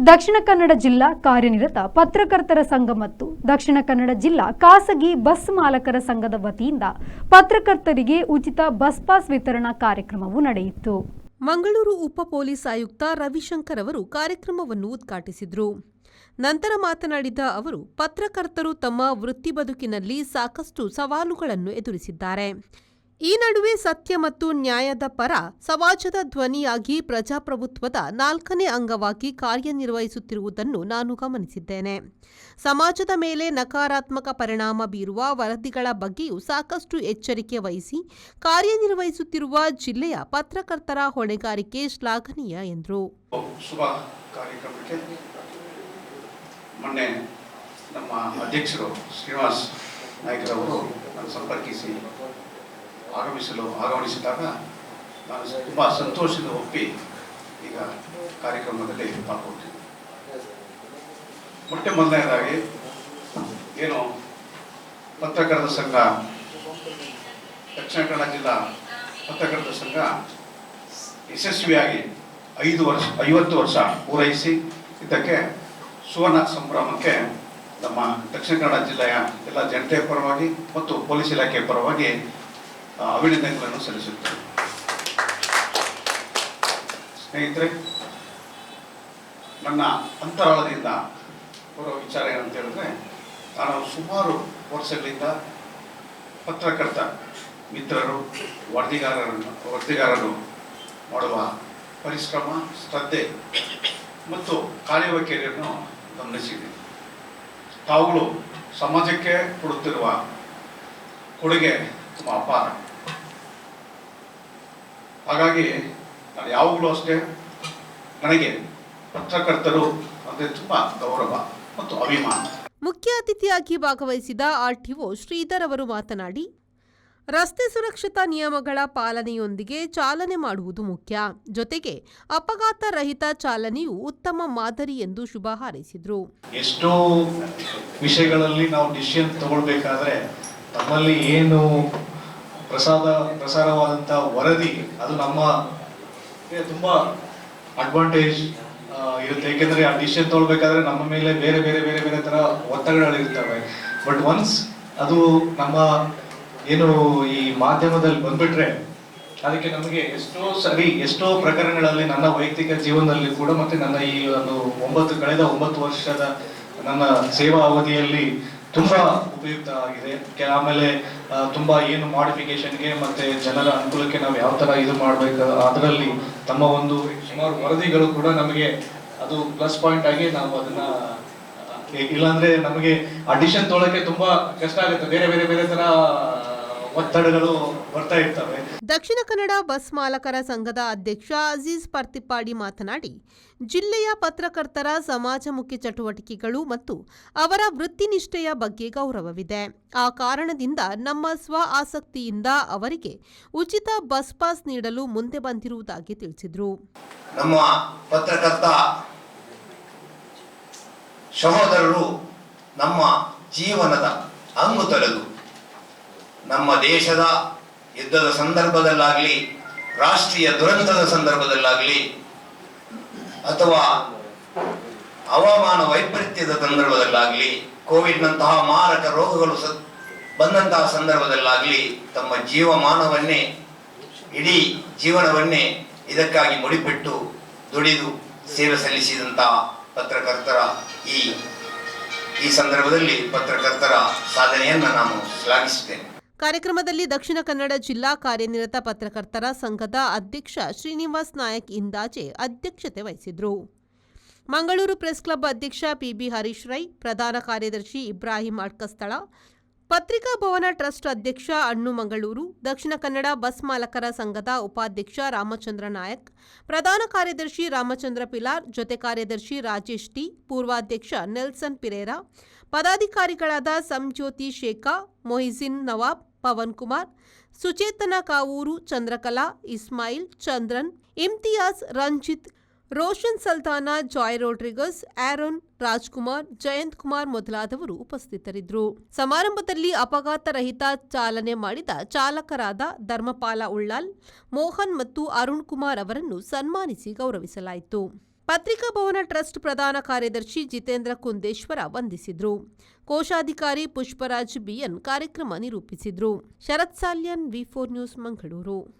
ದಕ್ಷಿಣ ಕನ್ನಡ ಜಿಲ್ಲಾ ಕಾರ್ಯನಿರತ ಪತ್ರಕರ್ತರ ಸಂಘ ಮತ್ತು ದಕ್ಷಿಣ ಕನ್ನಡ ಜಿಲ್ಲಾ ಖಾಸಗಿ ಬಸ್ ಮಾಲಕರ ಸಂಘದ ವತಿಯಿಂದ ಪತ್ರಕರ್ತರಿಗೆ ಉಚಿತ ಬಸ್ ಪಾಸ್ ವಿತರಣಾ ಕಾರ್ಯಕ್ರಮವು ನಡೆಯಿತು. ಮಂಗಳೂರು ಉಪ ಪೊಲೀಸ್ ಆಯುಕ್ತ ರವಿಶಂಕರ್ ಅವರು ಕಾರ್ಯಕ್ರಮವನ್ನು ಉದ್ಘಾಟಿಸಿದರು. ನಂತರ ಮಾತನಾಡಿದ ಅವರು, ಪತ್ರಕರ್ತರು ತಮ್ಮ ವೃತ್ತಿ ಬದುಕಿನಲ್ಲಿ ಸಾಕಷ್ಟು ಸವಾಲುಗಳನ್ನು ಎದುರಿಸಿದ್ದಾರೆ. ಈ ನಡುವೆ ಸತ್ಯ ಮತ್ತು ನ್ಯಾಯದ ಪರ ಸಮಾಜದ ಧ್ವನಿಯಾಗಿ ಪ್ರಜಾಪ್ರಭುತ್ವದ 4ನೇ ಅಂಗವಾಗಿ ಕಾರ್ಯನಿರ್ವಹಿಸುತ್ತಿರುವುದನ್ನು ನಾನು ಗಮನಿಸಿದ್ದೇನೆ. ಸಮಾಜದ ಮೇಲೆ ನಕಾರಾತ್ಮಕ ಪರಿಣಾಮ ಬೀರುವ ವರದಿಗಳ ಬಗ್ಗೆಯೂ ಸಾಕಷ್ಟು ಎಚ್ಚರಿಕೆ ವಹಿಸಿ ಕಾರ್ಯನಿರ್ವಹಿಸುತ್ತಿರುವ ಜಿಲ್ಲೆಯ ಪತ್ರಕರ್ತರ ಹೊಣೆಗಾರಿಕೆ ಶ್ಲಾಘನೀಯ ಎಂದರು. ಶುಭ ಕಾರ್ಯಕ್ರಮಕ್ಕೆ ಮೊನ್ನೆ ನಮ್ಮ ಅಧ್ಯಕ್ಷರು ಶ್ರೀನಿವಾಸ್ ನಾಯ್ಕರವರು ಸಂಪರ್ಕಿಸಿ ಆಗಮಿಸಿದಾಗ ನಾನು ತುಂಬ ಸಂತೋಷದ ಒಪ್ಪಿ ಈಗ ಕಾರ್ಯಕ್ರಮದಲ್ಲಿ ಪಾಲ್ಗೊಂಡಿದ್ದೆ. ಮೊದಲನೇದಾಗಿ ಏನು ಪತ್ರಕರ್ತರ ಸಂಘ, ದಕ್ಷಿಣ ಕನ್ನಡ ಜಿಲ್ಲಾ ಪತ್ರಕರ್ತರ ಸಂಘ ಯಶಸ್ವಿಯಾಗಿ 50 ವರ್ಷ ಪೂರೈಸಿ ಇದಕ್ಕೆ ಸುವರ್ಣ ಸಂಭ್ರಮಕ್ಕೆ ನಮ್ಮ ದಕ್ಷಿಣ ಕನ್ನಡ ಜಿಲ್ಲೆಯ ಎಲ್ಲ ಜನತೆಯ ಪರವಾಗಿ ಮತ್ತು ಪೊಲೀಸ್ ಇಲಾಖೆಯ ಪರವಾಗಿ ಅಭಿನಂದನೆಗಳನ್ನು ಸಲ್ಲಿಸುತ್ತೇವೆ. ಸ್ನೇಹಿತರೆ, ನನ್ನ ಅಂತರಾಳದಿಂದ ಬರೋ ವಿಚಾರ ಏನಂತ ಹೇಳಿದ್ರೆ, ನಾನು ಸುಮಾರು ವರ್ಷಗಳಿಂದ ಪತ್ರಕರ್ತ ಮಿತ್ರರು, ವರದಿಗಾರರು ಮಾಡುವ ಪರಿಶ್ರಮ, ಶ್ರದ್ಧೆ ಮತ್ತು ಕಾರ್ಯವೈಖರಿಯನ್ನು ಗಮನಿಸಿದೆ. ತಾವುಗಳು ಸಮಾಜಕ್ಕೆ ಕೊಡುತ್ತಿರುವ ಕೊಡುಗೆ ತುಂಬ ಅಪಾರ. ಹಾಗಾಗಿ ನಾನು ಯಾವಾಗಲೂ ಅಷ್ಟೇ, ನನಗೆ ಪತ್ರಕರ್ತರು ಅಂದರೆ ತುಂಬ ಗೌರವ ಮತ್ತು ಅಭಿಮಾನ. ಮುಖ್ಯ ಅತಿಥಿಯಾಗಿ ಭಾಗವಹಿಸಿದ ಆರ್ಟಿಒ ಶ್ರೀಧರ್ ಅವರು ಮಾತನಾಡಿ, ರಸ್ತೆ ಸುರಕ್ಷತಾ ನಿಯಮಗಳ ಪಾಲನೆಯೊಂದಿಗೆ ಚಾಲನೆ ಮಾಡುವುದು ಮುಖ್ಯ. ಜೊತೆಗೆ ಅಪಘಾತ ರಹಿತ ಚಾಲನೆಯು ಉತ್ತಮ ಮಾದರಿ ಎಂದು ಶುಭ ಹಾರೈಸಿದರು. ಎಷ್ಟೋ ವಿಷಯಗಳಲ್ಲಿ ನಾವು ಡಿಸಿಷನ್ ತಗೊಳ್ಬೇಕಾದ್ರೆ ನಮ್ಮಲ್ಲಿ ಏನು ಪ್ರಸಾರವಾದಂಥ ವರದಿ ಅದು ನಮ್ಮ ತುಂಬಾ ಅಡ್ವಾಂಟೇಜ್ ಇರುತ್ತೆ. ಏಕೆಂದರೆ ಆ ಡಿಸಿಷನ್ ತಗೊಳ್ಬೇಕಾದ್ರೆ ನಮ್ಮ ಮೇಲೆ ಬೇರೆ ಬೇರೆ ಬೇರೆ ಬೇರೆ ಥರ ಒತ್ತಡಗಳಿರ್ತವೆ. ಬಟ್ ಒನ್ಸ್ ಅದು ನಮ್ಮ ಏನು ಈ ಮಾಧ್ಯಮದಲ್ಲಿ ಬಂದ್ಬಿಟ್ರೆ ಅದಕ್ಕೆ ನಮಗೆ ಎಷ್ಟೋ ಪ್ರಕರಣಗಳಲ್ಲಿ ನನ್ನ ವೈಯಕ್ತಿಕ ಜೀವನದಲ್ಲಿ ಕೂಡ ಮತ್ತೆ ನನ್ನ ಈ ಒಂದು ಕಳೆದ 9 ವರ್ಷದ ನನ್ನ ಸೇವಾ ಅವಧಿಯಲ್ಲಿ ತುಂಬಾ ಉಪಯುಕ್ತ ಆಗಿದೆ. ಆಮೇಲೆ ತುಂಬಾ ಏನು ಮಾಡಿಫಿಕೇಶನ್ಗೆ ಮತ್ತೆ ಜನರ ಅನುಕೂಲಕ್ಕೆ ನಾವು ಯಾವ ತರ ಇದು ಮಾಡ್ಬೇಕು, ಅದರಲ್ಲಿ ತಮ್ಮ ಒಂದು ಸುಮಾರು ವರದಿಗಳು ಕೂಡ ನಮಗೆ ಅದು ಪ್ಲಸ್ ಪಾಯಿಂಟ್ ಆಗಿ ನಾವು ಅದನ್ನ, ಇಲ್ಲಾಂದ್ರೆ ನಮಗೆ ಅಡಿಷನ್ ತೊಗೊಳಕ್ಕೆ ತುಂಬಾ ಕಷ್ಟ ಆಗುತ್ತೆ. ಬೇರೆ ಬೇರೆ ಬೇರೆ ತರ ಒತ್ತಡಗಳು ಬರ್ತಾ ಇರ್ತವೆ. ದಕ್ಷಿಣ ಕನ್ನಡ ಬಸ್ ಮಾಲಕರ ಸಂಘದ ಅಧ್ಯಕ್ಷ ಅಜೀಜ್ ಪರ್ತಿಪಾಡಿ ಮಾತನಾಡಿ, ಜಿಲ್ಲೆಯ ಪತ್ರಕರ್ತರ ಸಮಾಜಮುಖಿ ಚಟುವಟಿಕೆಗಳು ಮತ್ತು ಅವರ ವೃತ್ತಿನಿಷ್ಠೆಯ ಬಗ್ಗೆ ಗೌರವವಿದೆ. ಆ ಕಾರಣದಿಂದ ನಮ್ಮ ಸ್ವ ಆಸಕ್ತಿಯಿಂದ ಅವರಿಗೆ ಉಚಿತ ಬಸ್ ಪಾಸ್ ನೀಡಲು ಮುಂದೆ ಬಂದಿರುವುದಾಗಿ ತಿಳಿಸಿದರು. ನಮ್ಮ ಪತ್ರಕರ್ತ ಸಹೋದರರು ನಮ್ಮ ಜೀವನದ ಅಂಗು ತೊರೆದು ನಮ್ಮ ದೇಶದ ಯುದ್ಧದ ಸಂದರ್ಭದಲ್ಲಾಗಲಿ, ರಾಷ್ಟ್ರೀಯ ದುರಂತದ ಸಂದರ್ಭದಲ್ಲಾಗಲಿ, ಅಥವಾ ಹವಾಮಾನ ವೈಪರೀತ್ಯದ ಸಂದರ್ಭದಲ್ಲಾಗಲಿ, ಕೋವಿಡ್ನಂತಹ ಮಾರಕ ರೋಗಗಳು ಬಂದಂತಹ ಸಂದರ್ಭದಲ್ಲಾಗಲಿ ತಮ್ಮ ಜೀವಮಾನವನ್ನೇ, ಇಡೀ ಜೀವನವನ್ನೇ ಇದಕ್ಕಾಗಿ ಮುಡಿಪಿಟ್ಟು ದುಡಿದು ಸೇವೆ ಸಲ್ಲಿಸಿದಂತಹ ಪತ್ರಕರ್ತರ ಈ ಸಂದರ್ಭದಲ್ಲಿ ಪತ್ರಕರ್ತರ ಸಾಧನೆಯನ್ನು ನಾನು ಶ್ಲಾಘಿಸುತ್ತೇನೆ. ಕಾರ್ಯಕ್ರಮದಲ್ಲಿ ದಕ್ಷಿಣ ಕನ್ನಡ ಜಿಲ್ಲಾ ಕಾರ್ಯನಿರತ ಪತ್ರಕರ್ತರ ಸಂಘದ ಅಧ್ಯಕ್ಷ ಶ್ರೀನಿವಾಸ್ ನಾಯಕ್ ಇಂದಾಜೆ ಅಧ್ಯಕ್ಷತೆ ವಹಿಸಿದರು. ಮಂಗಳೂರು ಪ್ರೆಸ್ ಕ್ಲಬ್ ಅಧ್ಯಕ್ಷ ಪಿಬಿ ಹರೀಶ್ ರೈ, ಪ್ರಧಾನ ಕಾರ್ಯದರ್ಶಿ ಇಬ್ರಾಹಿಂ ಅಡ್ಕಸ್ಥಳ, ಪತ್ರಿಕಾ ಭವನ ಟ್ರಸ್ಟ್ ಅಧ್ಯಕ್ಷ ಅಣ್ಣು ಮಂಗಳೂರು, ದಕ್ಷಿಣ ಕನ್ನಡ ಬಸ್ ಮಾಲಕರ ಸಂಘದ ಉಪಾಧ್ಯಕ್ಷ ರಾಮಚಂದ್ರ ನಾಯಕ್, ಪ್ರಧಾನ ಕಾರ್ಯದರ್ಶಿ ರಾಮಚಂದ್ರ ಪಿಲಾರ್, ಜೊತೆ ಕಾರ್ಯದರ್ಶಿ ರಾಜೇಶ್ ಟಿ, ಪೂರ್ವಾಧ್ಯಕ್ಷ ನೆಲ್ಸನ್ ಪಿರೇರಾ, ಪದಾಧಿಕಾರಿಗಳಾದ ಸಂಜ್ಯೋತಿ ಶೇಖಾ, ಮೊಹಿಸಿನ್ ನವಾಬ್, ಪವನ್ ಕುಮಾರ್, ಸುಚೇತನ ಕಾವೂರು, ಚಂದ್ರಕಲಾ, ಇಸ್ಮಾಯಿಲ್, ಚಂದ್ರನ್, ಇಮ್ತಿಯಾಜ್, ರಂಜಿತ್, ರೋಷನ್ ಸಲ್ತಾನ, ಜಾಯ್ ರೋಡ್ರಿಗಸ್, ಆರೋನ್, ರಾಜ್ಕುಮಾರ್, ಜಯಂತ್ ಕುಮಾರ್ ಮೊದಲಾದವರು ಉಪಸ್ಥಿತರಿದ್ದರು. ಸಮಾರಂಭದಲ್ಲಿ ಅಪಘಾತ ರಹಿತ ಚಾಲನೆ ಮಾಡಿದ ಚಾಲಕರಾದ ಧರ್ಮಪಾಲ ಉಳ್ಳಾಲ್, ಮೋಹನ್ ಮತ್ತು ಅರುಣ್ ಕುಮಾರ್ ಅವರನ್ನು ಸನ್ಮಾನಿಸಿ ಗೌರವಿಸಲಾಯಿತು. ಪತ್ರಿಕಾ ಭವನ ಟ್ರಸ್ಟ್ ಪ್ರಧಾನ ಕಾರ್ಯದರ್ಶಿ ಜಿತೇಂದ್ರ ಕುಂದೇಶ್ವರ ವಂದಿಸಿದ್ರು. ಕೋಶಾಧಿಕಾರಿ ಪುಷ್ಪರಾಜ್ ಬಿಎನ್ ಕಾರ್ಯಕ್ರಮ ನಿರೂಪಿಸಿದ್ರು. ಶರತ್ ಸಾಲ್ಯನ್, ವಿ4 ನ್ಯೂಸ್, ಮಂಗಳೂರು.